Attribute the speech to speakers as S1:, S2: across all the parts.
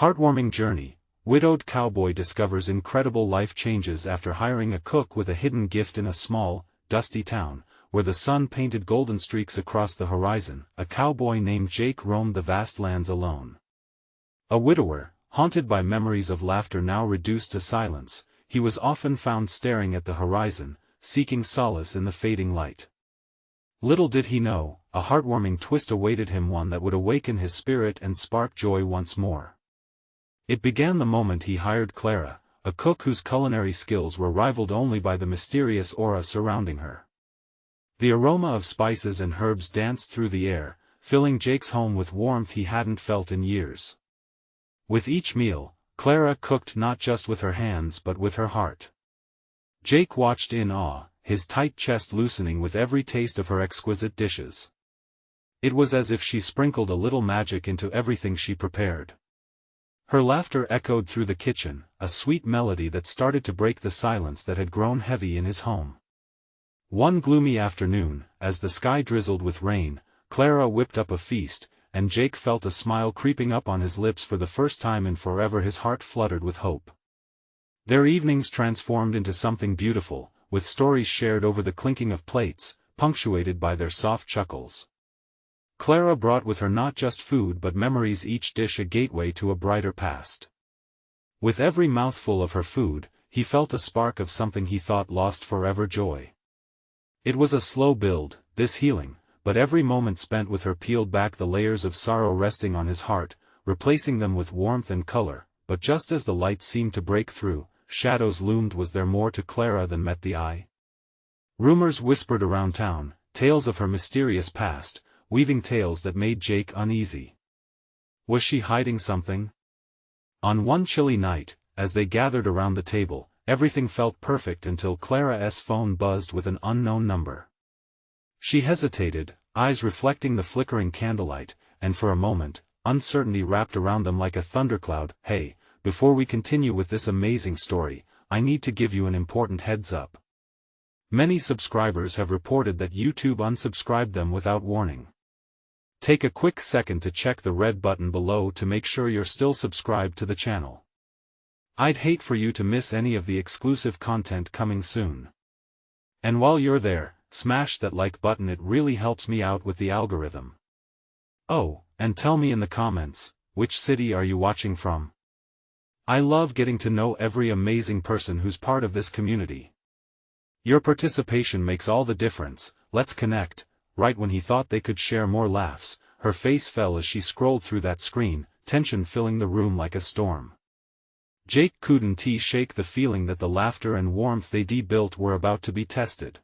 S1: Heartwarming journey. Widowed cowboy discovers incredible life changes after hiring a cook with a hidden gift in a small, dusty town, where the sun painted golden streaks across the horizon. A cowboy named Jake roamed the vast lands alone. A widower, haunted by memories of laughter now reduced to silence, he was often found staring at the horizon, seeking solace in the fading light. Little did he know, a heartwarming twist awaited him, one that would awaken his spirit and spark joy once more. It began the moment he hired Clara, a cook whose culinary skills were rivaled only by the mysterious aura surrounding her. The aroma of spices and herbs danced through the air, filling Jake's home with warmth he hadn't felt in years. With each meal, Clara cooked not just with her hands but with her heart. Jake watched in awe, his tight chest loosening with every taste of her exquisite dishes. It was as if she sprinkled a little magic into everything she prepared. Her laughter echoed through the kitchen, a sweet melody that started to break the silence that had grown heavy in his home. One gloomy afternoon, as the sky drizzled with rain, Clara whipped up a feast, and Jake felt a smile creeping up on his lips for the first time in forever. His heart fluttered with hope. Their evenings transformed into something beautiful, with stories shared over the clinking of plates, punctuated by their soft chuckles. Clara brought with her not just food but memories, each dish a gateway to a brighter past. With every mouthful of her food, he felt a spark of something he thought lost forever: joy. It was a slow build, this healing, but every moment spent with her peeled back the layers of sorrow resting on his heart, replacing them with warmth and color. But just as the light seemed to break through, shadows loomed. Was there more to Clara than met the eye? Rumors whispered around town, tales of her mysterious past, weaving tales that made Jake uneasy. Was she hiding something? On one chilly night, as they gathered around the table, everything felt perfect until Clara's phone buzzed with an unknown number. She hesitated, eyes reflecting the flickering candlelight, and for a moment, uncertainty wrapped around them like a thundercloud. "Hey, before we continue with this amazing story, I need to give you an important heads up. Many subscribers have reported that YouTube unsubscribed them without warning. Take a quick second to check the red button below to make sure you're still subscribed to the channel. I'd hate for you to miss any of the exclusive content coming soon. And while you're there, smash that like button, it really helps me out with the algorithm. Oh, and tell me in the comments, which city are you watching from? I love getting to know every amazing person who's part of this community. Your participation makes all the difference. Let's connect." Right when he thought they could share more laughs, her face fell as she scrolled through that screen, tension filling the room like a storm. Jake couldn't shake the feeling that the laughter and warmth they'd built were about to be tested.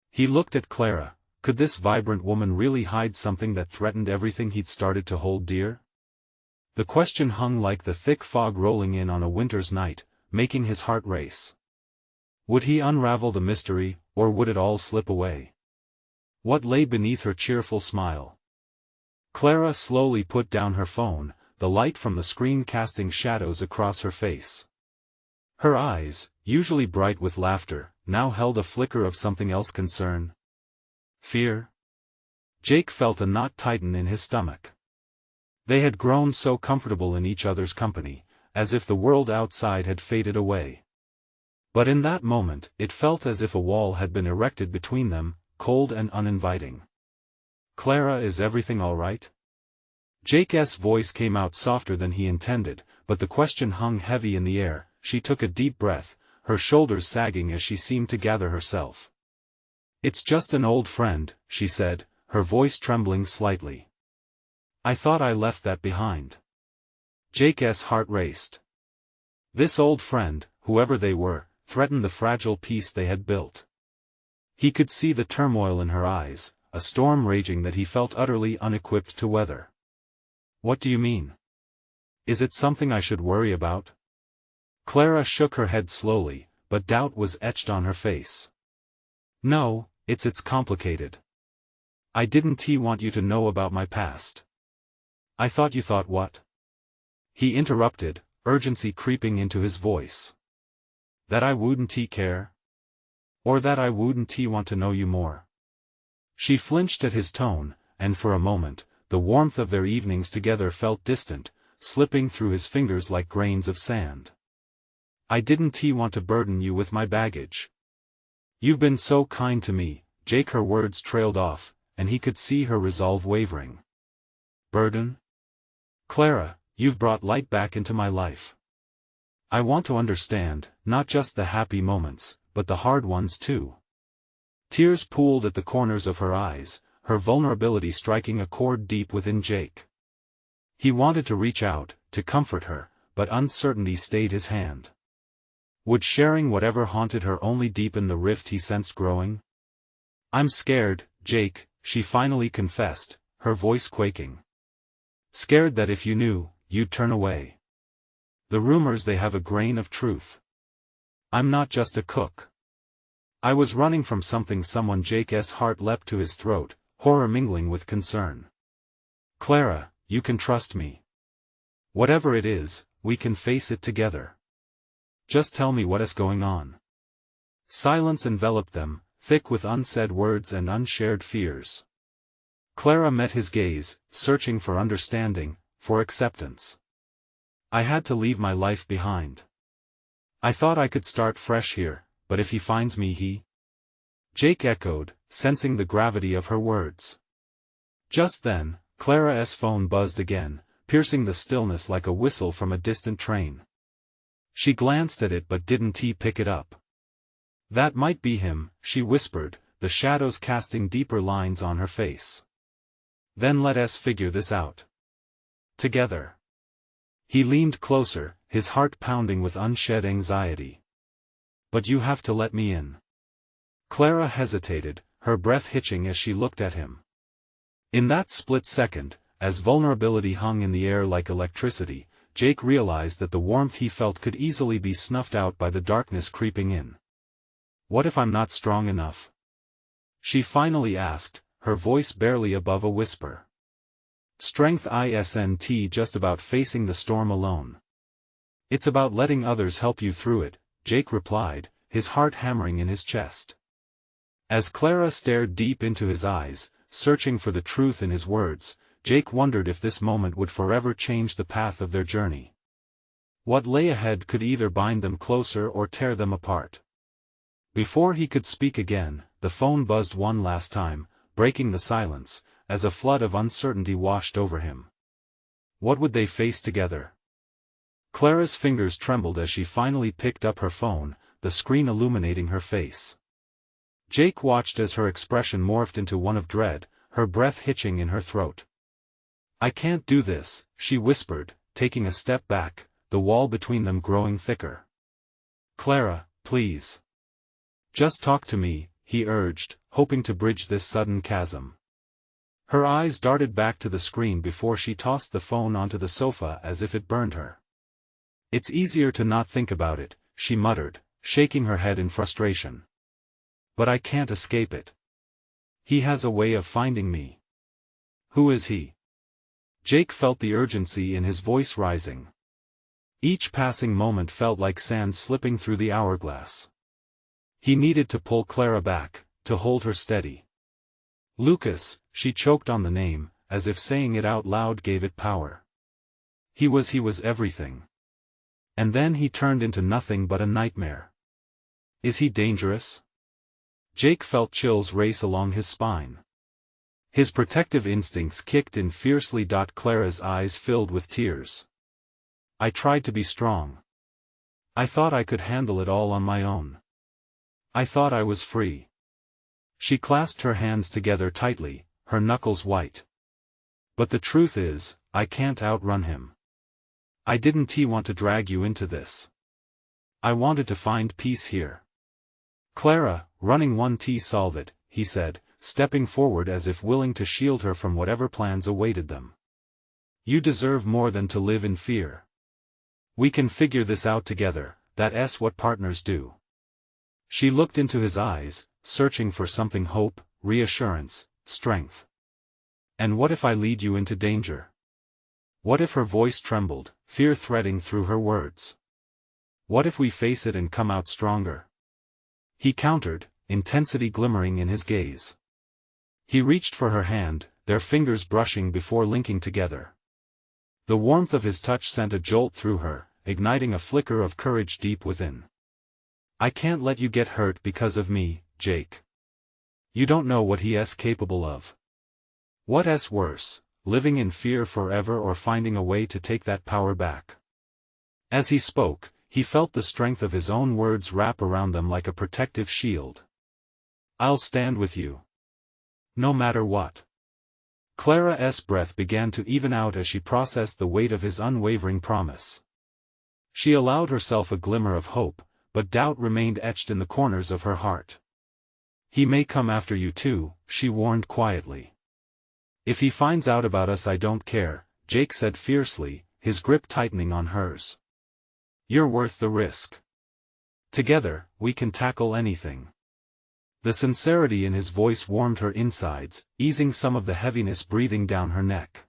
S1: He looked at Clara. Could this vibrant woman really hide something that threatened everything he'd started to hold dear? The question hung like the thick fog rolling in on a winter's night, making his heart race. Would he unravel the mystery, or would it all slip away? What lay beneath her cheerful smile? Clara slowly put down her phone, the light from the screen casting shadows across her face. Her eyes, usually bright with laughter, now held a flicker of something else: concern? Fear? Jake felt a knot tighten in his stomach. They had grown so comfortable in each other's company, as if the world outside had faded away. But in that moment, it felt as if a wall had been erected between them, cold and uninviting. "Clara, is everything all right?" Jake's voice came out softer than he intended, but the question hung heavy in the air. She took a deep breath, her shoulders sagging as she seemed to gather herself. "It's just an old friend," she said, her voice trembling slightly. "I thought I left that behind." Jake's heart raced. This old friend, whoever they were, threatened the fragile peace they had built. He could see the turmoil in her eyes, a storm raging that he felt utterly unequipped to weather. "What do you mean? Is it something I should worry about?" Clara shook her head slowly, but doubt was etched on her face. "No, it's complicated. I didn't want you to know about my past." "I thought you thought what?" he interrupted, urgency creeping into his voice. "That I wouldn't care? Or that I wouldn't want to know you more?" She flinched at his tone, and for a moment, the warmth of their evenings together felt distant, slipping through his fingers like grains of sand. I didn't want to burden you with my baggage. You've been so kind to me, Jake. Her words trailed off, and he could see her resolve wavering. Burden? Clara, you've brought light back into my life. I want to understand, not just the happy moments, but the hard ones too. Tears pooled at the corners of her eyes, her vulnerability striking a chord deep within Jake. He wanted to reach out, to comfort her, but uncertainty stayed his hand. Would sharing whatever haunted her only deepen the rift he sensed growing? I'm scared, Jake, she finally confessed, her voice quaking. Scared that if you knew, you'd turn away. The rumors, they have a grain of truth. I'm not just a cook. I was running from someone. Jake's heart leapt to his throat, horror mingling with concern. Clara, you can trust me. Whatever it is, we can face it together. Just tell me what is going on. Silence enveloped them, thick with unsaid words and unshared fears. Clara met his gaze, searching for understanding, for acceptance. I had to leave my life behind. I thought I could start fresh here, but if he finds me, Jake echoed, sensing the gravity of her words. Just then, Clara's phone buzzed again, piercing the stillness like a whistle from a distant train. She glanced at it but didn't pick it up. That might be him, she whispered, the shadows casting deeper lines on her face. Then let us figure this out. Together. He leaned closer, his heart pounding with unshed anxiety. But you have to let me in. Clara hesitated, her breath hitching as she looked at him. In that split second, as vulnerability hung in the air like electricity, Jake realized that the warmth he felt could easily be snuffed out by the darkness creeping in. What if I'm not strong enough? She finally asked, her voice barely above a whisper. Strength isn't just about facing the storm alone. It's about letting others help you through it, Jake replied, his heart hammering in his chest. As Clara stared deep into his eyes, searching for the truth in his words, Jake wondered if this moment would forever change the path of their journey. What lay ahead could either bind them closer or tear them apart. Before he could speak again, the phone buzzed one last time, breaking the silence, as a flood of uncertainty washed over him. What would they face together? Clara's fingers trembled as she finally picked up her phone, the screen illuminating her face. Jake watched as her expression morphed into one of dread, her breath hitching in her throat. I can't do this, she whispered, taking a step back, the wall between them growing thicker. Clara, please. Just talk to me, he urged, hoping to bridge this sudden chasm. Her eyes darted back to the screen before she tossed the phone onto the sofa as if it burned her. It's easier to not think about it, she muttered, shaking her head in frustration. But I can't escape it. He has a way of finding me. Who is he? Jake felt the urgency in his voice rising. Each passing moment felt like sand slipping through the hourglass. He needed to pull Clara back, to hold her steady. Lucas, she choked on the name, as if saying it out loud gave it power. He was everything. And then he turned into nothing but a nightmare. Is he dangerous? Jake felt chills race along his spine. His protective instincts kicked in fiercely. Clara's eyes filled with tears. I tried to be strong. I thought I could handle it all on my own. I thought I was free. She clasped her hands together tightly, her knuckles white. But the truth is, I can't outrun him. I didn't want to drag you into this. I wanted to find peace here. Clara, running one solve it, he said, stepping forward as if willing to shield her from whatever plans awaited them. You deserve more than to live in fear. We can figure this out together, that's what partners do. She looked into his eyes, searching for something: hope, reassurance, strength. And what if I lead you into danger? What if? Her voice trembled, fear threading through her words. What if we face it and come out stronger? He countered, intensity glimmering in his gaze. He reached for her hand, their fingers brushing before linking together. The warmth of his touch sent a jolt through her, igniting a flicker of courage deep within. "I can't let you get hurt because of me, Jake. You don't know what he's capable of. What's worse, living in fear forever or finding a way to take that power back?" As he spoke, he felt the strength of his own words wrap around them like a protective shield. "I'll stand with you. No matter what." Clara's breath began to even out as she processed the weight of his unwavering promise. She allowed herself a glimmer of hope, but doubt remained etched in the corners of her heart. "He may come after you too," she warned quietly. "If he finds out about us I don't care," Jake said fiercely, his grip tightening on hers. "You're worth the risk. Together, we can tackle anything." The sincerity in his voice warmed her insides, easing some of the heaviness breathing down her neck.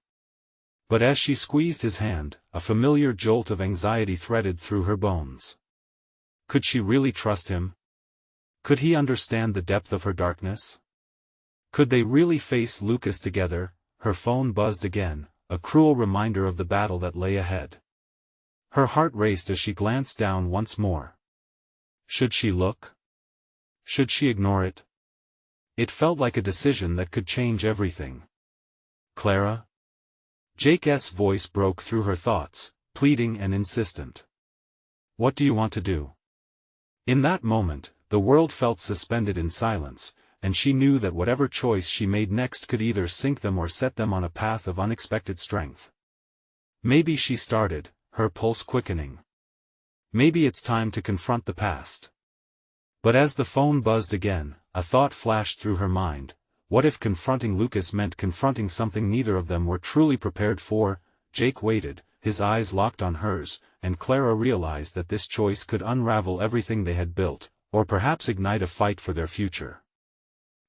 S1: But as she squeezed his hand, a familiar jolt of anxiety threaded through her bones. Could she really trust him? Could he understand the depth of her darkness? Could they really face Lucas together? Her phone buzzed again, a cruel reminder of the battle that lay ahead. Her heart raced as she glanced down once more. Should she look? Should she ignore it? It felt like a decision that could change everything. "Clara?" Jake's voice broke through her thoughts, pleading and insistent. "What do you want to do?" In that moment, the world felt suspended in silence, and she knew that whatever choice she made next could either sink them or set them on a path of unexpected strength. Maybe she started, her pulse quickening. Maybe it's time to confront the past. But as the phone buzzed again, a thought flashed through her mind. What if confronting Lucas meant confronting something neither of them were truly prepared for? Jake waited, his eyes locked on hers, and Clara realized that this choice could unravel everything they had built, or perhaps ignite a fight for their future.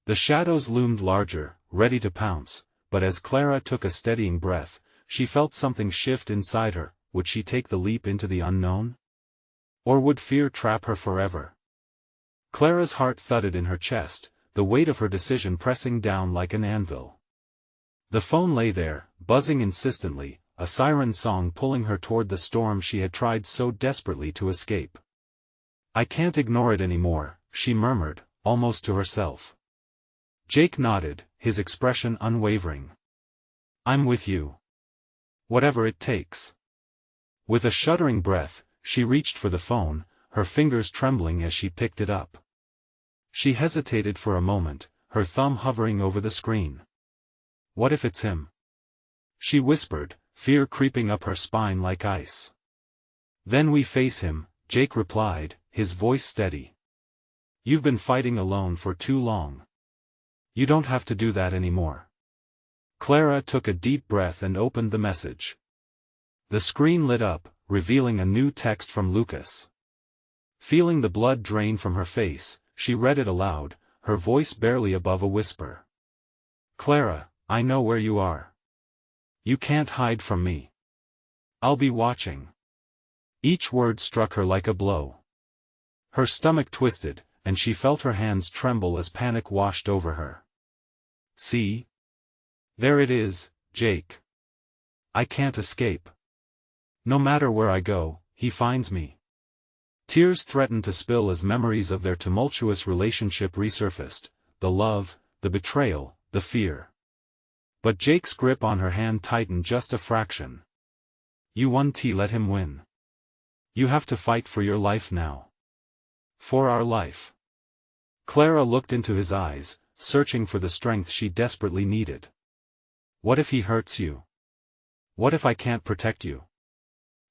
S1: The shadows loomed larger, ready to pounce, but as Clara took a steadying breath, she felt something shift inside her. Would she take the leap into the unknown? Or would fear trap her forever? Clara's heart thudded in her chest, the weight of her decision pressing down like an anvil. The phone lay there, buzzing insistently, a siren song pulling her toward the storm she had tried so desperately to escape. "I can't ignore it anymore," she murmured, almost to herself. Jake nodded, his expression unwavering. "I'm with you. Whatever it takes." With a shuddering breath, she reached for the phone, her fingers trembling as she picked it up. She hesitated for a moment, her thumb hovering over the screen. "What if it's him?" she whispered, fear creeping up her spine like ice. "Then we face him," Jake replied, his voice steady. "You've been fighting alone for too long. You don't have to do that anymore." Clara took a deep breath and opened the message. The screen lit up, revealing a new text from Lucas. Feeling the blood drain from her face, she read it aloud, her voice barely above a whisper. "Clara, I know where you are. You can't hide from me. I'll be watching." Each word struck her like a blow. Her stomach twisted, and she felt her hands tremble as panic washed over her. "See? There it is, Jake. I can't escape. No matter where I go, he finds me." Tears threatened to spill as memories of their tumultuous relationship resurfaced, the love, the betrayal, the fear. But Jake's grip on her hand tightened just a fraction. "You won't let him win. You have to fight for your life now. For our life." Clara looked into his eyes, searching for the strength she desperately needed. "What if he hurts you? What if I can't protect you?"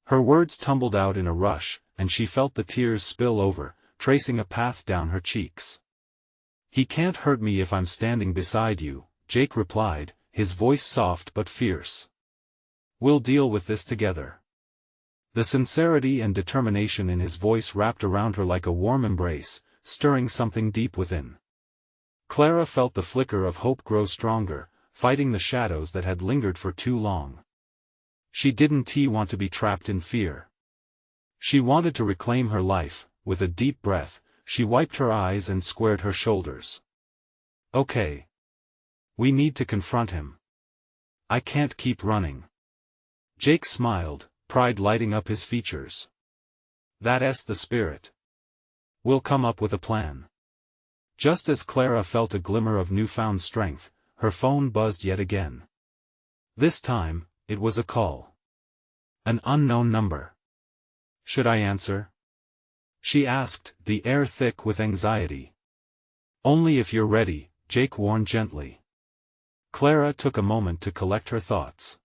S1: Her words tumbled out in a rush, and she felt the tears spill over, tracing a path down her cheeks. "He can't hurt me if I'm standing beside you," Jake replied, his voice soft but fierce. "We'll deal with this together." The sincerity and determination in his voice wrapped around her like a warm embrace, stirring something deep within. Clara felt the flicker of hope grow stronger, fighting the shadows that had lingered for too long. She didn't want to be trapped in fear. She wanted to reclaim her life. With a deep breath, she wiped her eyes and squared her shoulders. "Okay. We need to confront him. I can't keep running." Jake smiled, pride lighting up his features. That's the spirit. We'll come up with a plan. Just as Clara felt a glimmer of newfound strength, her phone buzzed yet again. This time, it was a call. An unknown number. Should I answer? She asked, the air thick with anxiety. Only if you're ready, Jake warned gently. Clara took a moment to collect her thoughts.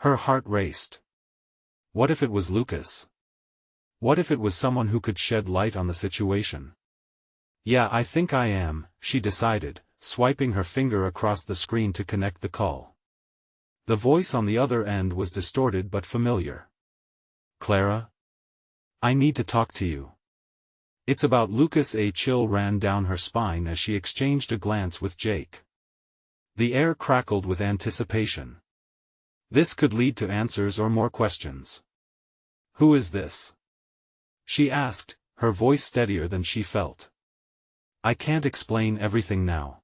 S1: Her heart raced. What if it was Lucas? What if it was someone who could shed light on the situation? Yeah, I think I am, she decided, swiping her finger across the screen to connect the call. The voice on the other end was distorted but familiar. Clara? I need to talk to you. It's about Lucas. A chill ran down her spine as she exchanged a glance with Jake. The air crackled with anticipation. This could lead to answers or more questions. Who is this? She asked, her voice steadier than she felt. I can't explain everything now.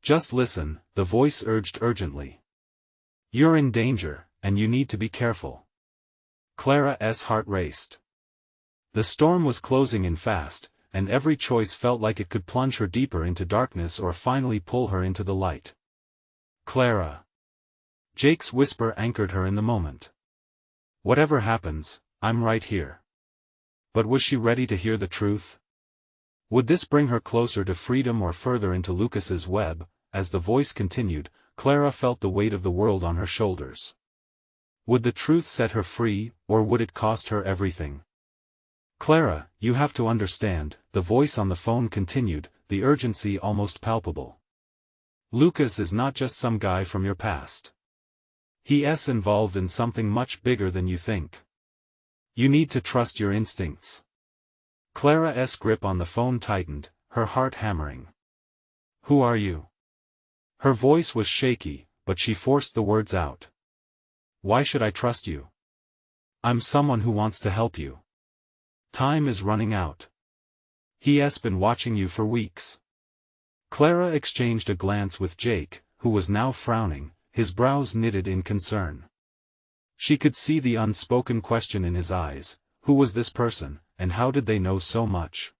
S1: Just listen, the voice urged urgently. You're in danger, and you need to be careful. Clara's heart raced. The storm was closing in fast, and every choice felt like it could plunge her deeper into darkness or finally pull her into the light. Clara. Jake's whisper anchored her in the moment. Whatever happens, I'm right here. But was she ready to hear the truth? Would this bring her closer to freedom or further into Lucas's web? As the voice continued, Clara felt the weight of the world on her shoulders. Would the truth set her free, or would it cost her everything? Clara, you have to understand, the voice on the phone continued, the urgency almost palpable. Lucas is not just some guy from your past. He's involved in something much bigger than you think. You need to trust your instincts. Clara's grip on the phone tightened, her heart hammering. Who are you? Her voice was shaky, but she forced the words out. Why should I trust you? I'm someone who wants to help you. Time is running out. He's been watching you for weeks. Clara exchanged a glance with Jake, who was now frowning, his brows knitted in concern. She could see the unspoken question in his eyes, who was this person, and how did they know so much?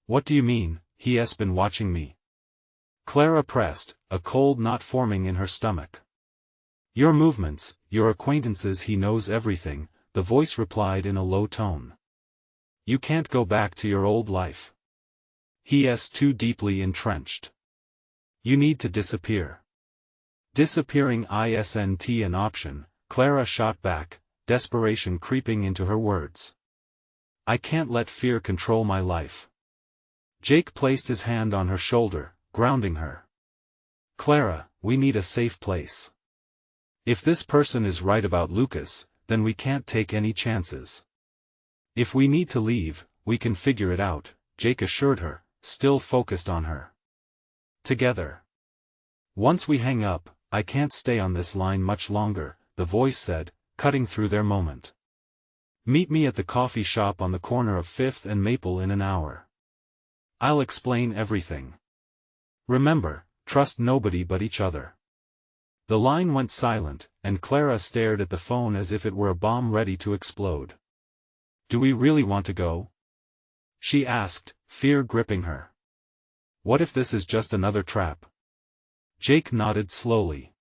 S1: What do you mean, he's been watching me? Clara pressed, a cold knot forming in her stomach. Your movements, your acquaintances. He knows everything, the voice replied in a low tone. You can't go back to your old life. He's too deeply entrenched. You need to disappear. Disappearing isn't an option, Clara shot back, desperation creeping into her words. I can't let fear control my life. Jake placed his hand on her shoulder, grounding her. Clara, we need a safe place. If this person is right about Lucas, then we can't take any chances. If we need to leave, we can figure it out, Jake assured her, still focused on her. Together. Once we hang up, I can't stay on this line much longer, the voice said, cutting through their moment. Meet me at the coffee shop on the corner of 5th and Maple in an hour. I'll explain everything. Remember, trust nobody but each other. The line went silent, and Clara stared at the phone as if it were a bomb ready to explode. Do we really want to go? She asked, fear gripping her. What if this is just another trap? Jake nodded slowly.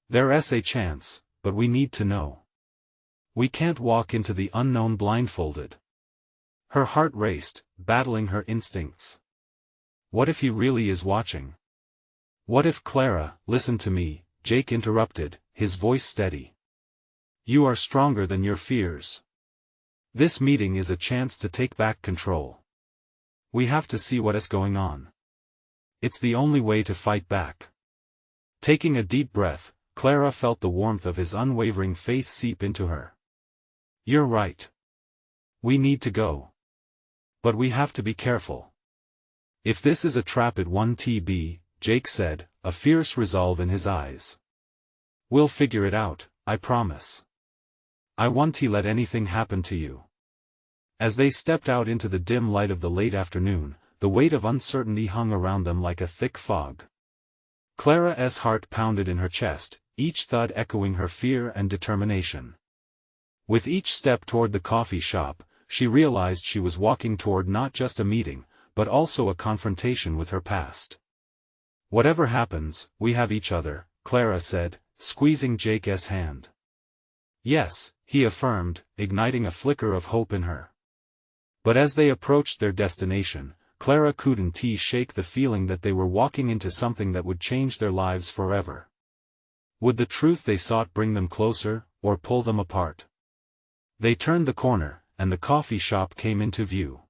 S1: There's a chance, but we need to know. We can't walk into the unknown blindfolded. Her heart raced, battling her instincts. What if he really is watching? What if Clara, listen to me, Jake interrupted, his voice steady. You are stronger than your fears. This meeting is a chance to take back control. We have to see what is going on. It's the only way to fight back. Taking a deep breath, Clara felt the warmth of his unwavering faith seep into her. You're right. We need to go. But we have to be careful. If this is a trap, it won't be, Jake said, a fierce resolve in his eyes. We'll figure it out, I promise. I won't let anything happen to you. As they stepped out into the dim light of the late afternoon, the weight of uncertainty hung around them like a thick fog. Clara's heart pounded in her chest, each thud echoing her fear and determination. With each step toward the coffee shop, she realized she was walking toward not just a meeting, but also a confrontation with her past. "Whatever happens, we have each other," Clara said, squeezing Jake's hand. "Yes," he affirmed, igniting a flicker of hope in her. But as they approached their destination, Clara couldn't shake the feeling that they were walking into something that would change their lives forever. Would the truth they sought bring them closer, or pull them apart? They turned the corner, and the coffee shop came into view.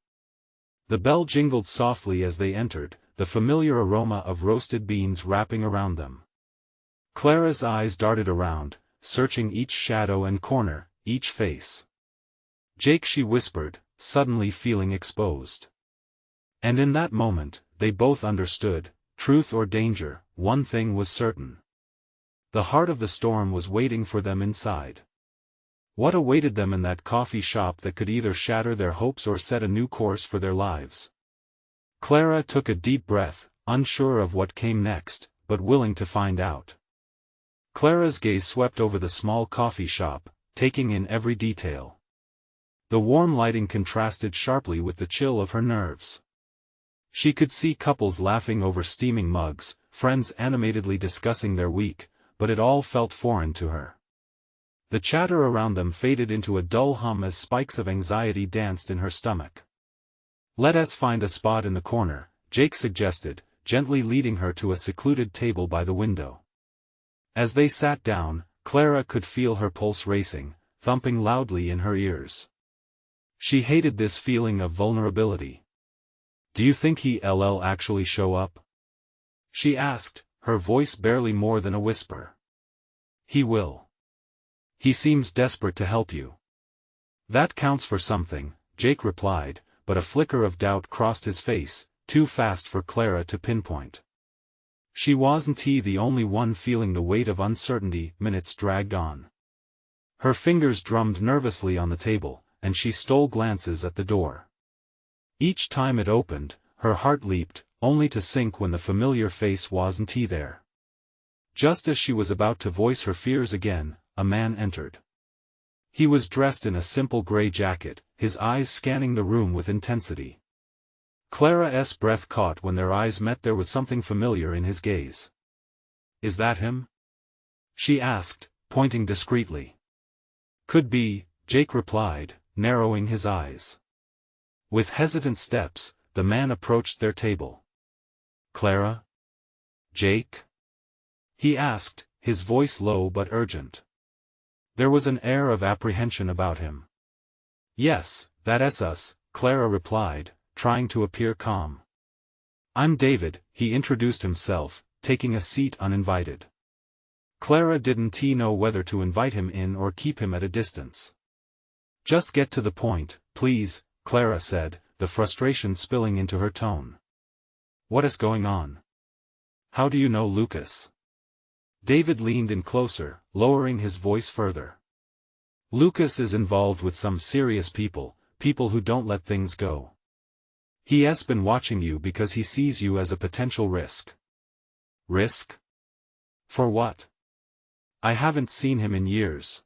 S1: The bell jingled softly as they entered, the familiar aroma of roasted beans wrapping around them. Clara's eyes darted around, searching each shadow and corner, each face. "Jake," she whispered, suddenly feeling exposed. And in that moment, they both understood, truth or danger, one thing was certain. The heart of the storm was waiting for them inside. What awaited them in that coffee shop that could either shatter their hopes or set a new course for their lives? Clara took a deep breath, unsure of what came next, but willing to find out. Clara's gaze swept over the small coffee shop, taking in every detail. The warm lighting contrasted sharply with the chill of her nerves. She could see couples laughing over steaming mugs, friends animatedly discussing their week, but it all felt foreign to her. The chatter around them faded into a dull hum as spikes of anxiety danced in her stomach. "Let us find a spot in the corner," Jake suggested, gently leading her to a secluded table by the window. As they sat down, Clara could feel her pulse racing, thumping loudly in her ears. She hated this feeling of vulnerability. "Do you think he'll actually show up?" she asked, her voice barely more than a whisper. "He will. He seems desperate to help you." "That counts for something," Jake replied, but a flicker of doubt crossed his face, too fast for Clara to pinpoint. She wasn't the only one feeling the weight of uncertainty. Minutes dragged on. Her fingers drummed nervously on the table, and she stole glances at the door. Each time it opened, her heart leaped, only to sink when the familiar face wasn't there. Just as she was about to voice her fears again, a man entered. He was dressed in a simple gray jacket, his eyes scanning the room with intensity. Clara's breath caught when their eyes met. There was something familiar in his gaze. "Is that him?" she asked, pointing discreetly. "Could be," Jake replied, narrowing his eyes. With hesitant steps, the man approached their table. "Clara? Jake?" he asked, his voice low but urgent. There was an air of apprehension about him. "Yes, that's us," Clara replied, trying to appear calm. "I'm David," he introduced himself, taking a seat uninvited. Clara didn't know whether to invite him in or keep him at a distance. "Just get to the point, please," Clara said, the frustration spilling into her tone. "What is going on? How do you know Lucas?" David leaned in closer, lowering his voice further. "Lucas is involved with some serious people who don't let things go. He's been watching you because he sees you as a potential risk." "Risk? For what? I haven't seen him in years."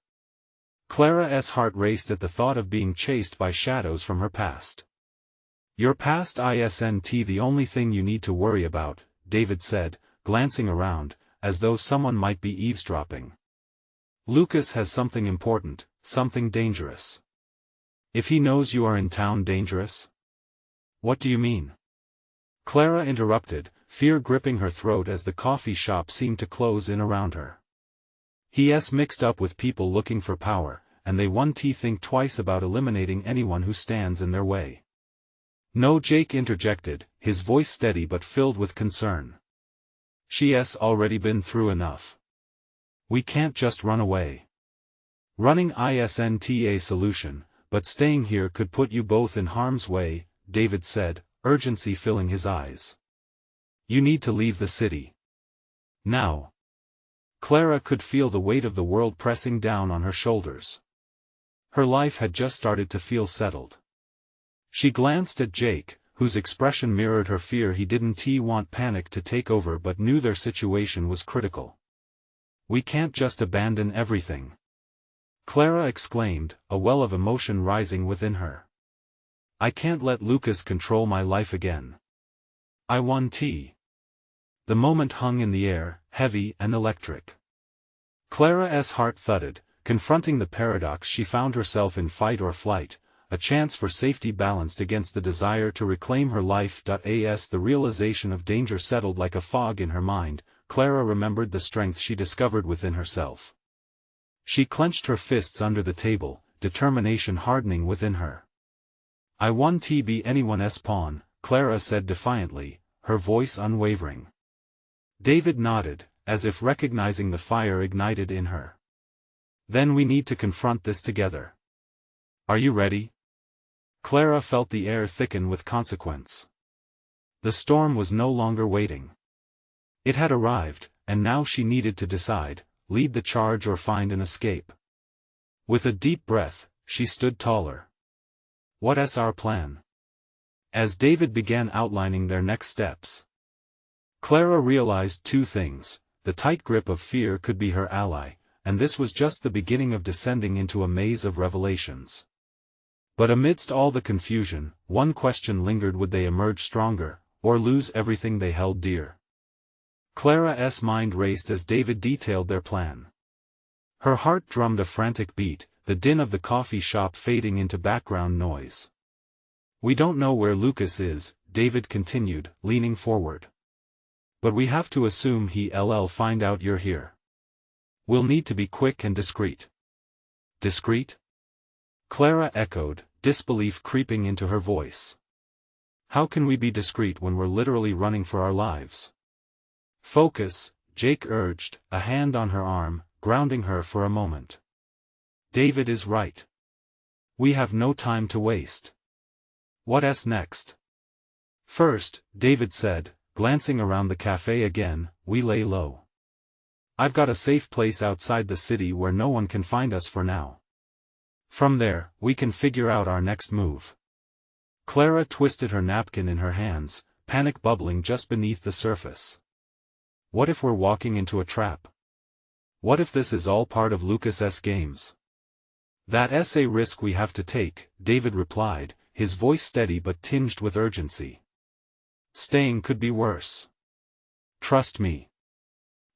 S1: Clara's heart raced at the thought of being chased by shadows from her past. "Your past isn't the only thing you need to worry about," David said, glancing around, as though someone might be eavesdropping. "Lucas has something important, something dangerous." "If he knows you are in town, dangerous?" "What do you mean?" Clara interrupted, fear gripping her throat as the coffee shop seemed to close in around her. "He's mixed up with people looking for power, and they won't think twice about eliminating anyone who stands in their way." "No," Jake interjected, his voice steady but filled with concern. "She's already been through enough. We can't just run away. Running isn't a solution, but staying here could put you both in harm's way," David said, urgency filling his eyes. "You need to leave the city. Now." Clara could feel the weight of the world pressing down on her shoulders. Her life had just started to feel settled. She glanced at Jake, whose expression mirrored her fear. He didn't want panic to take over but knew their situation was critical. "We can't just abandon everything," Clara exclaimed, a well of emotion rising within her. "I can't let Lucas control my life again. I want tea." The moment hung in the air, heavy and electric. Clara's heart thudded, confronting the paradox. She found herself in fight or flight, a chance for safety balanced against the desire to reclaim her life. As the realization of danger settled like a fog in her mind, Clara remembered the strength she discovered within herself. She clenched her fists under the table, determination hardening within her. "I won't be anyone's pawn," Clara said defiantly, her voice unwavering. David nodded, as if recognizing the fire ignited in her. "Then we need to confront this together. Are you ready?" Clara felt the air thicken with consequence. The storm was no longer waiting. It had arrived, and now she needed to decide, lead the charge or find an escape. With a deep breath, she stood taller. "What's our plan?" As David began outlining their next steps, Clara realized two things: the tight grip of fear could be her ally, and this was just the beginning of descending into a maze of revelations. But amidst all the confusion, one question lingered: would they emerge stronger, or lose everything they held dear? Clara's mind raced as David detailed their plan. Her heart drummed a frantic beat, the din of the coffee shop fading into background noise. "We don't know where Lucas is," David continued, leaning forward. "But we have to assume he'll find out you're here. We'll need to be quick and discreet." "Discreet?" Clara echoed, disbelief creeping into her voice. "How can we be discreet when we're literally running for our lives?" "Focus," Jake urged, a hand on her arm, grounding her for a moment. "David is right. We have no time to waste." "What's next?" "First," David said, glancing around the cafe again, "we lay low. I've got a safe place outside the city where no one can find us for now. From there, we can figure out our next move." Clara twisted her napkin in her hands, panic bubbling just beneath the surface. What if we're walking into a trap? What if this is all part of Lucas's games? "That's a risk we have to take," David replied, his voice steady but tinged with urgency. "Staying could be worse. Trust me.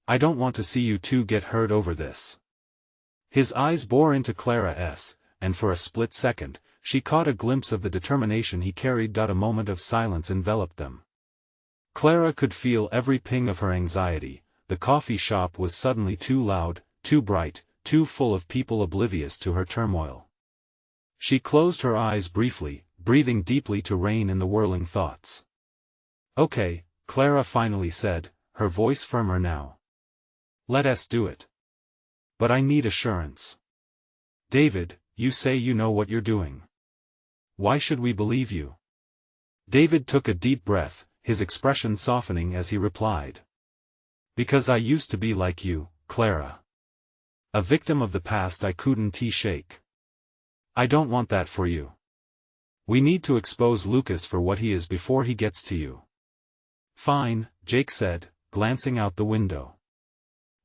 S1: I don't want to see you two get hurt over this." His eyes bore into Clara's, and for a split second, she caught a glimpse of the determination he carried. A moment of silence enveloped them. Clara could feel every ping of her anxiety. The coffee shop was suddenly too loud, too bright, too full of people oblivious to her turmoil. She closed her eyes briefly, breathing deeply to rein in the whirling thoughts. "Okay," Clara finally said, her voice firmer now. "Let us do it. But I need assurance. David, you say you know what you're doing. Why should we believe you?" David took a deep breath, his expression softening as he replied. "Because I used to be like you, Clara. A victim of the past I couldn't shake. I don't want that for you. We need to expose Lucas for what he is before he gets to you." "Fine," Jake said, glancing out the window.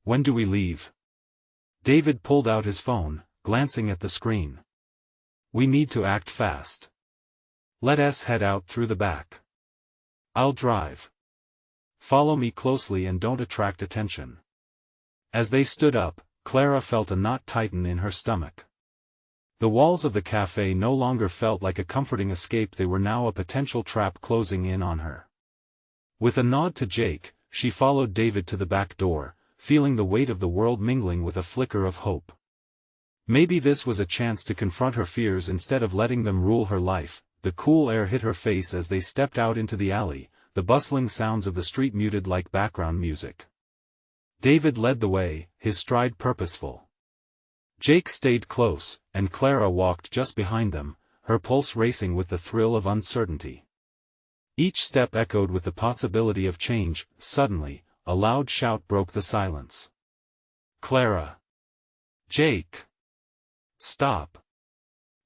S1: "When do we leave?" David pulled out his phone, glancing at the screen. "We need to act fast. Let us head out through the back. I'll drive. Follow me closely and don't attract attention." As they stood up, Clara felt a knot tighten in her stomach. The walls of the cafe no longer felt like a comforting escape, they were now a potential trap closing in on her. With a nod to Jake, she followed David to the back door, feeling the weight of the world mingling with a flicker of hope. Maybe this was a chance to confront her fears instead of letting them rule her life. The cool air hit her face as they stepped out into the alley, the bustling sounds of the street muted like background music. David led the way, his stride purposeful. Jake stayed close, and Clara walked just behind them, her pulse racing with the thrill of uncertainty. Each step echoed with the possibility of change. Suddenly, a loud shout broke the silence. "Clara! Jake! Stop!"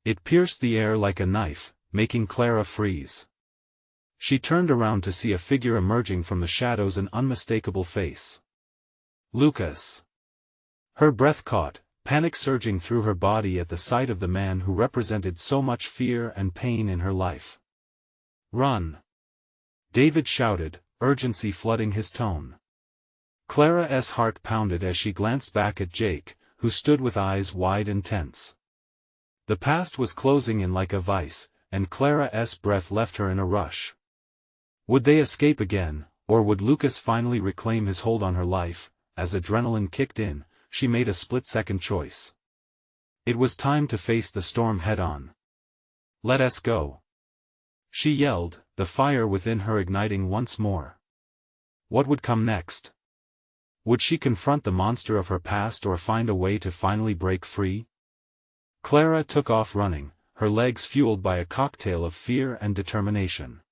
S1: It pierced the air like a knife, making Clara freeze. She turned around to see a figure emerging from the shadows, an unmistakable face. Lucas. Her breath caught, panic surging through her body at the sight of the man who represented so much fear and pain in her life. "Run!" David shouted, urgency flooding his tone. Clara's heart pounded as she glanced back at Jake, who stood with eyes wide and tense. The past was closing in like a vice, and Clara's breath left her in a rush. Would they escape again, or would Lucas finally reclaim his hold on her life? As adrenaline kicked in, she made a split-second choice. It was time to face the storm head-on. "Let us go!" she yelled, the fire within her igniting once more. What would come next? Would she confront the monster of her past or find a way to finally break free? Clara took off running, her legs fueled by a cocktail of fear and determination.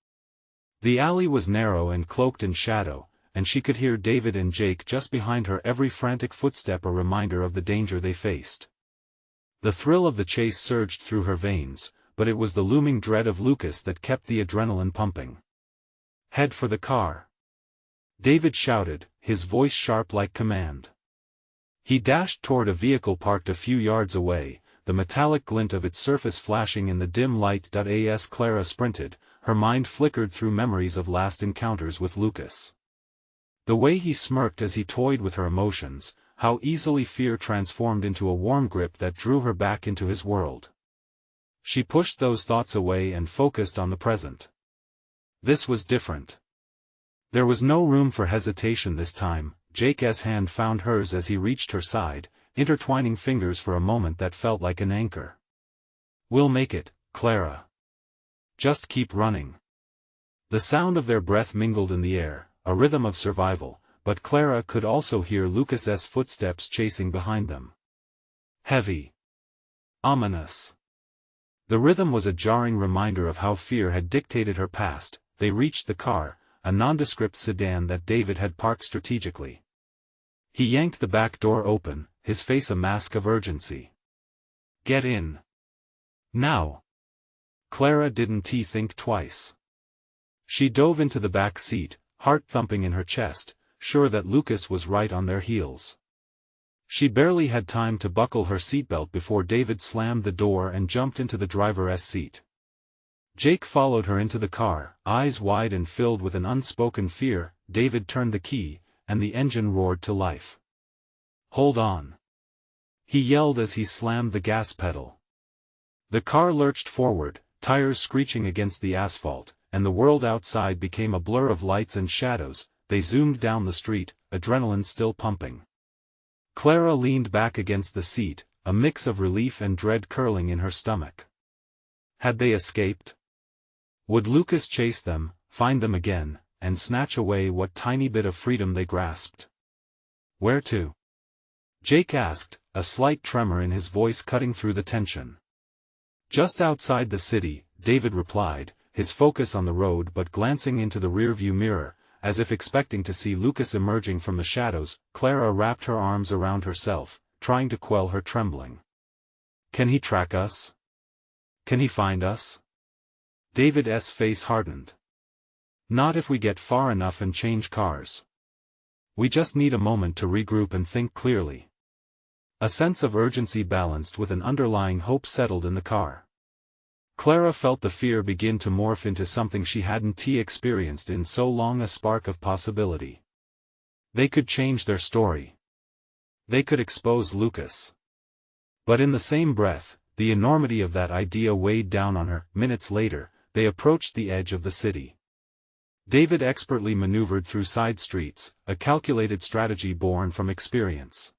S1: The alley was narrow and cloaked in shadow, and she could hear David and Jake just behind her, every frantic footstep a reminder of the danger they faced. The thrill of the chase surged through her veins, but it was the looming dread of Lucas that kept the adrenaline pumping. "Head for the car!" David shouted, his voice sharp like command. He dashed toward a vehicle parked a few yards away, the metallic glint of its surface flashing in the dim light. As Clara sprinted, her mind flickered through memories of last encounters with Lucas. The way he smirked as he toyed with her emotions, how easily fear transformed into a warm grip that drew her back into his world. She pushed those thoughts away and focused on the present. This was different. There was no room for hesitation this time. Jake's hand found hers as he reached her side, intertwining fingers for a moment that felt like an anchor. "We'll make it, Clara. Just keep running." The sound of their breath mingled in the air, a rhythm of survival, but Clara could also hear Lucas's footsteps chasing behind them. Heavy. Ominous. The rhythm was a jarring reminder of how fear had dictated her past. They reached the car, a nondescript sedan that David had parked strategically. He yanked the back door open, his face a mask of urgency. "Get in. Now." Clara didn't think twice. She dove into the back seat, heart thumping in her chest, sure that Lucas was right on their heels. She barely had time to buckle her seatbelt before David slammed the door and jumped into the driver's seat. Jake followed her into the car, eyes wide and filled with an unspoken fear. David turned the key, and the engine roared to life. "Hold on!" he yelled as he slammed the gas pedal. The car lurched forward, tires screeching against the asphalt, and the world outside became a blur of lights and shadows. They zoomed down the street, adrenaline still pumping. Clara leaned back against the seat, a mix of relief and dread curling in her stomach. Had they escaped? Would Lucas chase them, find them again, and snatch away what tiny bit of freedom they grasped? "Where to?" Jake asked, a slight tremor in his voice cutting through the tension. "Just outside the city," David replied, his focus on the road but glancing into the rearview mirror, as if expecting to see Lucas emerging from the shadows. Clara wrapped her arms around herself, trying to quell her trembling. "Can he track us? Can he find us?" David's face hardened. "Not if we get far enough and change cars. We just need a moment to regroup and think clearly." A sense of urgency balanced with an underlying hope settled in the car. Clara felt the fear begin to morph into something she hadn't experienced in so long, a spark of possibility. They could change their story. They could expose Lucas. But in the same breath, the enormity of that idea weighed down on her. Minutes later, they approached the edge of the city. David expertly maneuvered through side streets, a calculated strategy born from experience.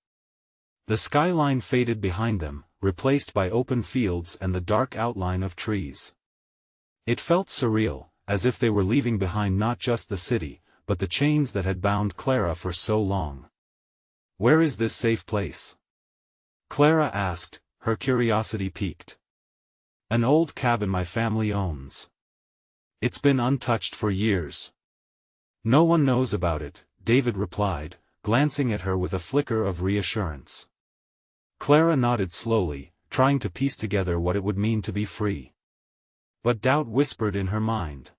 S1: The skyline faded behind them, replaced by open fields and the dark outline of trees. It felt surreal, as if they were leaving behind not just the city, but the chains that had bound Clara for so long. "Where is this safe place?" Clara asked, her curiosity piqued. "An old cabin my family owns. It's been untouched for years. No one knows about it," David replied, glancing at her with a flicker of reassurance. Clara nodded slowly, trying to piece together what it would mean to be free. But doubt whispered in her mind.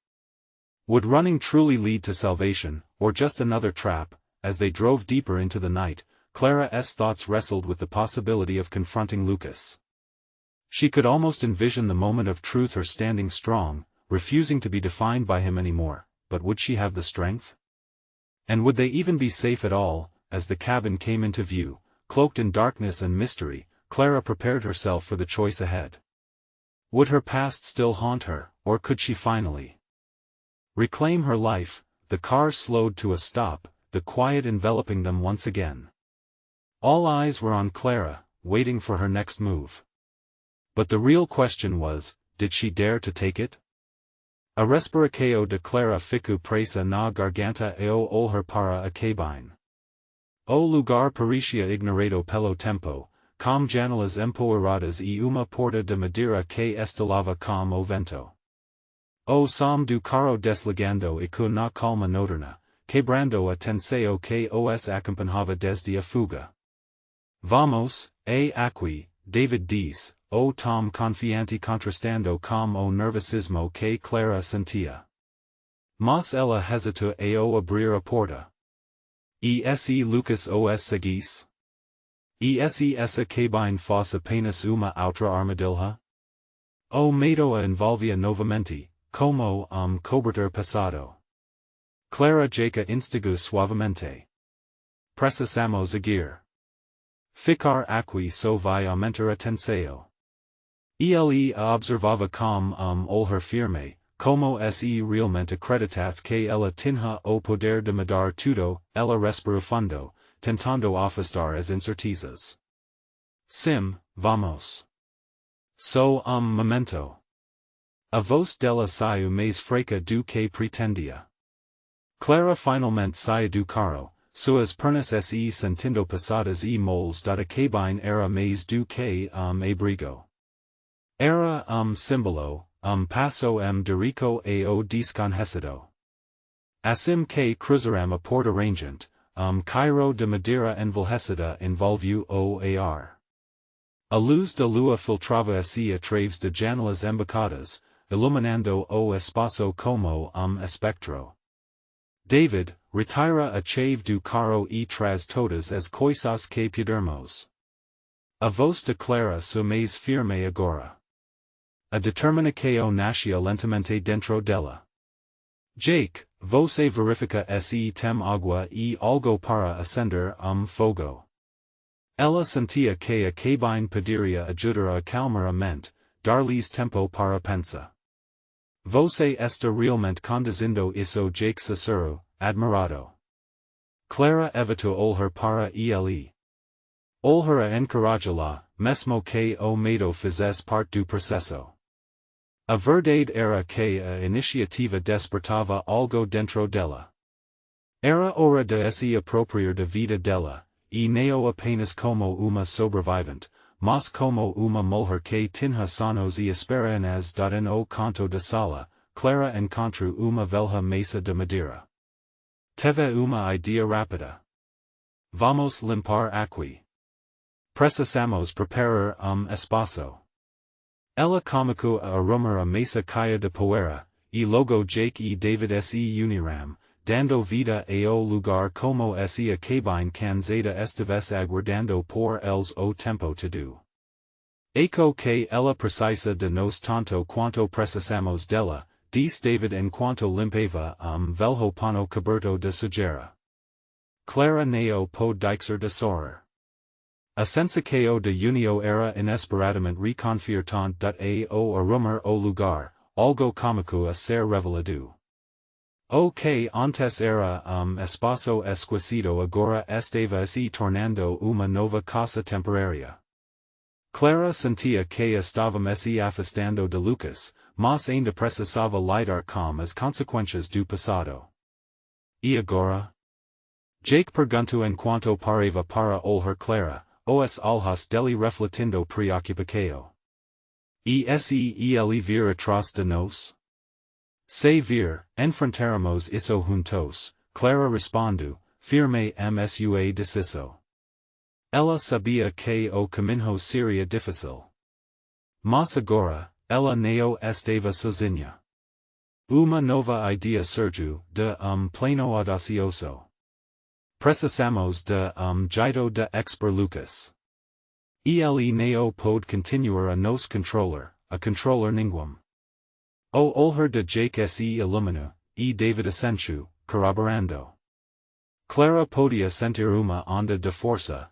S1: Would running truly lead to salvation, or just another trap? As they drove deeper into the night, Clara's thoughts wrestled with the possibility of confronting Lucas. She could almost envision the moment of truth, her standing strong, refusing to be defined by him anymore, but would she have the strength? And would they even be safe at all? As the cabin came into view, cloaked in darkness and mystery, Clara prepared herself for the choice ahead. Would her past still haunt her, or could she finally reclaim her life? The car slowed to a stop, the quiet enveloping them once again. All eyes were on Clara, waiting for her next move. But the real question was, did she dare to take it? A respiraqueo de Clara ficu presa na garganta eo olher para a cabine. O lugar parecia ignorado pelo tempo, com janelas empoeiradas e uma porta de madeira que estalava com o vento. O som do carro desligando e com na calma noturna, quebrando a tensão que os acompanhava desde a fuga. Vamos, aqui, David diz, o tom confiante contrastando com o nervosismo que Clara sentia. Mas ela hesitou ao abrir a porta. E Lucas os seguisse? E essa cabine fosse apenas uma outra armadilha? O medo a envolvia novamente, como cobertor passado. Clara jaca instigou suavemente. Precisamos agir. Ficar aqui só vai aumentar a tensão. Ele a observava com olhar firme, como se realmente acreditasse que ela tinha o poder de mudar tudo. Ela respirou fundo, tentando afastar as incertezas. Sim, vamos. Só momento. A voz dela saiu mais fraca do que pretendia. Clara finalmente saiu do carro, suas pernas se sentindo passadas e moles da cabine era mais do que abrigo. Era símbolo, passo direito ao desconhecido. Assim que cruzarem a porta rangente, Cairo de madeira envelhecida envolveu o ar. A luz da lua filtrava se através de janelas embacadas, iluminando o espaço como espectro. David, retira a chave do carro e traz todas as coisas que pudermos. A voz de Clara sou mais firme agora. A determinação nascia lentamente dentro dela. Jake, você verifica se tem água e algo para acender fogo. Ela sentia que a cabine poderia ajudar a acalmar a mente, dar-lhes tempo para pensar. Você está realmente conduzindo isso? Jake sussurrou, admirado. Clara evitou olhar para ele. Olhar a encorajá-la, mesmo que o medo fizesse parte do processo. A verdade era que a iniciativa despertava algo dentro dela. Era hora de se apropriar da vida dela, e não apenas como uma sobrevivente, mas como uma mulher que tinha sonhos e esperanças. No canto da sala, Clara encontrou uma velha mesa de madeira. Teve uma ideia rápida. Vamos limpar aqui. Precisamos preparar espaço. Ela começou a arrumar a mesa caia de poeira, e logo Jake e David se uniram, dando vida ao lugar como se a cabine cansada estivesse aguardando por eles o tempo todo. Eco que ela precisa de nós tanto quanto precisamos dela, disse David enquanto limpava velho pano coberto de sujeira. Clara não pôde deixar de sorrir. A sensação de unio era inesperadamente reconfortante. Ao arrumar o lugar, algo cômico a ser revelado. O que antes era espaço esquecido agora estava se tornando uma nova casa temporária. Clara sentia que estava se afastando de Lucas, mas ainda precisava lidar com as consequências do passado. E agora? Jake perguntou enquanto parava para olhar Clara. Os olhos dele refletindo preocupação. E se ele vir atrás de nós? Se vir, enfrentaremos isso juntos, Clara respondeu, firme msua deciso. Ela sabia que o caminho seria difícil. Mas agora, ela não estava sozinha. Uma nova idea surgiu de plano audacioso. Precisamos de jeito de expor Lucas. Ele neo pode continuar a nos controller, a controller ninguém. O olhar de Jake se ilumina, e David assentiu, corroborando. Clara podia sentir uma onda de força,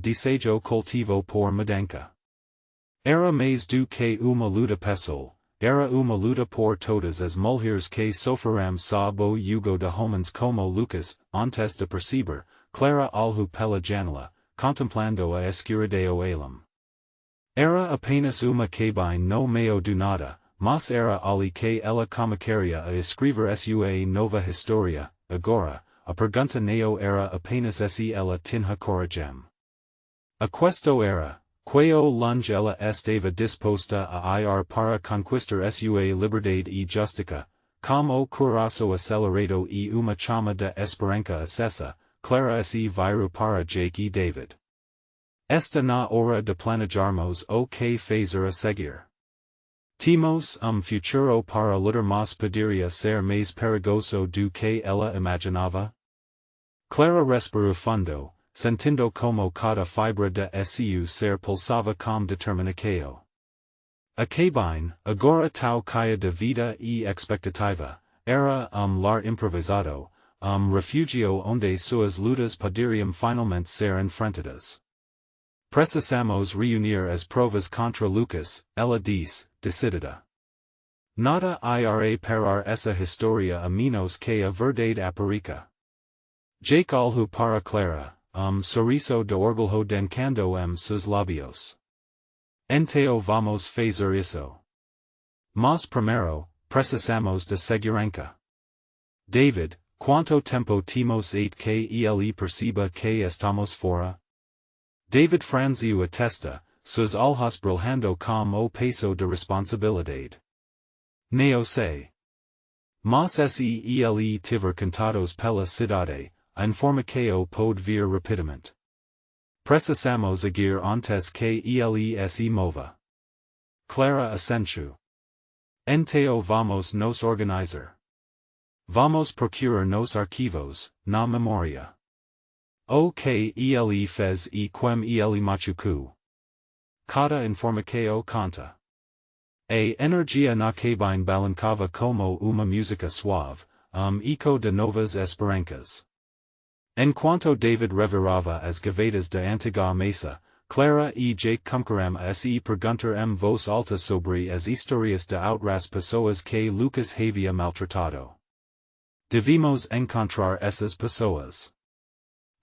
S1: desejo coletivo por mudança. Era mais do que uma luta pessoal, era uma luta por todas as mulheres que sofrem sob o jugo de homens como Lucas. Antes de perceber, Clara olhou pela janela, contemplando a escuridão além. Era apenas uma cabine no meio do nada, mas era ali que ela começaria a escrever sua nova história. Agora, a pergunta não era apenas se ela tinha coragem. A questão era, quão longe ela estava disposta a ir para conquistar sua liberdade e justiça, com o coração acelerado e uma chama de esperança acesa. Clara se virou para Jake e David. Esta na hora de planejarmos o que fazer a seguir. Temos futuro para lutar, mas poderia ser mais perigoso do que ela imaginava? Clara respirou fundo, sentindo como cada fibra de seu ser pulsava com determinação. A cabine, agora tão cheia de vida e expectativa, era lar improvisado, refugio onde suas lutas poderiam finalmente ser enfrentadas. Precisamos reunir as provas contra Lucas, ela disse, decidida. Nada irá parar essa história a menos que a verdade apareça. Jake olhou para Clara, sorriso de orgulho dencando seus lábios. Então vamos fazer isso. Mas primeiro, precisamos de segurança. David, quanto tempo temos et que ele perceba que estamos fora? David franziu a testa, seus olhos brilhando com o peso de responsabilidade. Não sei. Mas se ele tiver cantados pela cidade, a informação pode vir rapidamente. Precisamos agir antes que ele se mova. Clara assentiu. Então vamos nos organizar. Vamos procurar nos arquivos, na memória. O que ele fez e quem ele machucou. Cada informação conta. A energia na cabine balancava como uma música suave, eco de novas esperanças. Enquanto David revirava as gavetas da antiga mesa, Clara e Jake começaram a se perguntar voz alta sobre as histórias de outras pessoas que Lucas havia maltratado. Devemos encontrar essas pessoas.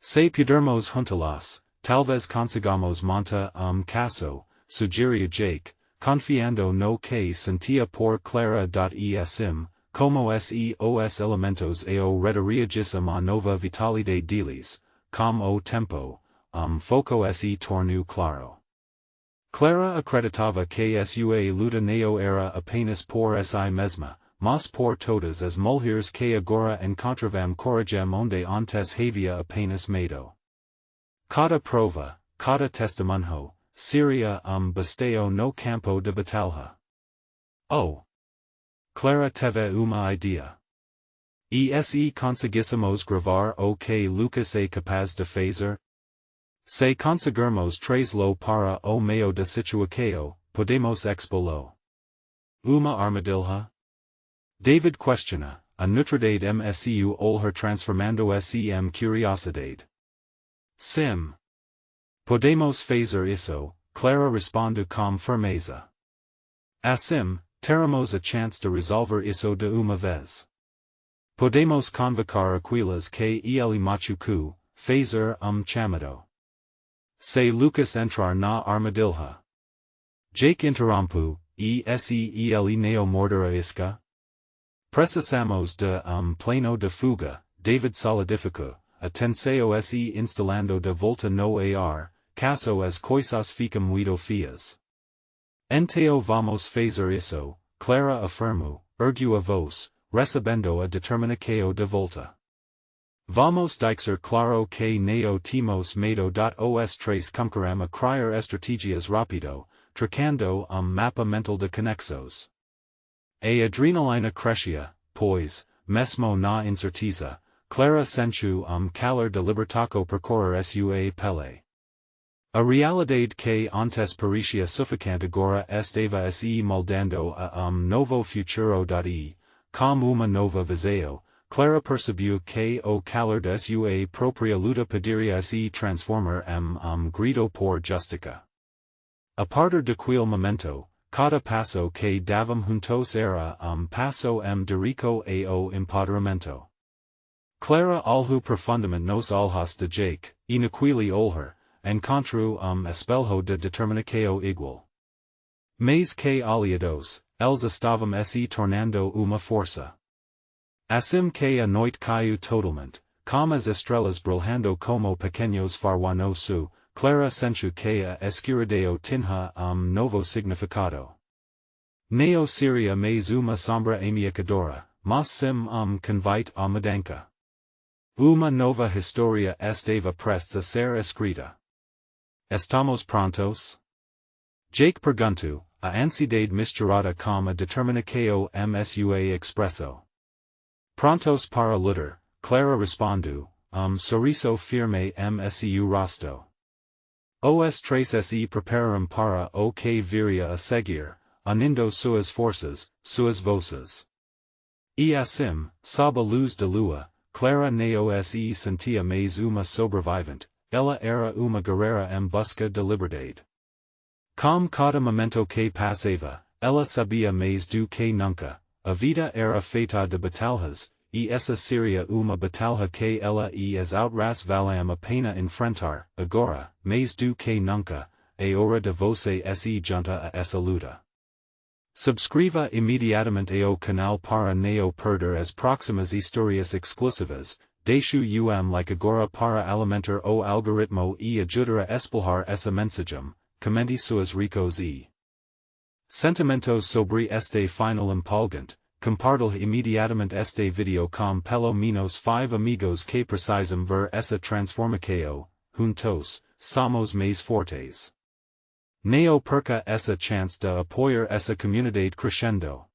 S1: Se pudermos juntá-las, talvez consigamos montar caso, sugeria Jake, confiando no que sentia por Clara. E assim, como os elementos redirigissem a nova vitalidade deles, com o tempo, foco se tornou claro. Clara acreditava que sua luta não era apenas por si mesma, mas por todas as mulheres que agora encontravam coragem onde antes havia apenas medo. Cada prova, cada testemunho, seria bastião no campo de batalha. Oh! Clara teve uma ideia. E se conseguíssemos gravar o que Lucas é capaz de fazer? Se conseguirmos trazê-lo para o meio da situação, podemos expô-lo. Uma armadilha? David questiona, a neutralidade msu olhar transformando sm curiosidade. Sim. Podemos fazer isso, Clara responde com firmeza. Assim, teremos a chance de resolver isso de uma vez. Podemos convocar aquelas que ele machucou, fazer chamado. Se Lucas entrar na armadilha. Jake interrompeu, e se ele não morder a isca? Precisamos de plano de fuga, David solidificou, atenção se instalando de volta no ar, caso as coisas ficam muito feias. Então vamos fazer isso, Clara afirmou, ergueu a voz, recebendo a determinação de volta. Vamos deixar claro que não temos medo. Os três começaram a criar estratégias rápido, trocando mapa mental de conexões. A adrenalina crescia, pois, mesmo na incerteza, clara sensu calor de libertaco percorrer sua pele. A realidade que antes parecia sufocante agora estava se moldando a novo futuro e, como uma nova visão, Clara percebeu que o calor de sua própria luta poderia se transformar em grito por justiça. A partir daquele momento, cada passo que davam juntos era passo dirico ao empoderamento. Clara olhou profundamente nos olhos de Jake, e naquele olhar, encontrou espelho de determinação igual. Mas que aliados, eles estavam se tornando uma força. Assim que a noite caiu totalmente, como as estrelas brilhando como pequenos farwanosu, Clara sentiu que a escuridão tinha novo significado. Neo seria mais uma sombra ameaçadora, mas sim convite à mudança. Uma nova história estava prestes a ser escrita. Estamos prontos? Jake perguntou, a ansiedade misturada com a determinação msua expresso. Prontos para lutar, Clara respondeu, sorriso firme msu rosto. Os três se prepararam para o que viria a seguir, unindo suas forças, suas vozes. E assim, sob a luz da lua, Clara não se sentia mais uma sobrevivente, ela era uma guerreira em busca de liberdade. Com cada momento que passava, ela sabia mais do que nunca, a vida era feita de batalhas, e essa seria uma batalha que ela e as outras valiam a pena enfrentar, agora, mais do que nunca, é hora de você se junta a essa luta. Subscreva imediatamente ao canal para não perder as próximas histórias exclusivas, deixo like agora para alimentar o algoritmo e ajudar a espalhar essa mensagem, comente suas ricos e sentimentos sobre este final empolgante, compartilhe imediatamente este video com pelo menos 5 amigos que precisam ver essa transformação, juntos, somos mais fortes. Não perca essa chance de apoiar essa comunidade crescendo.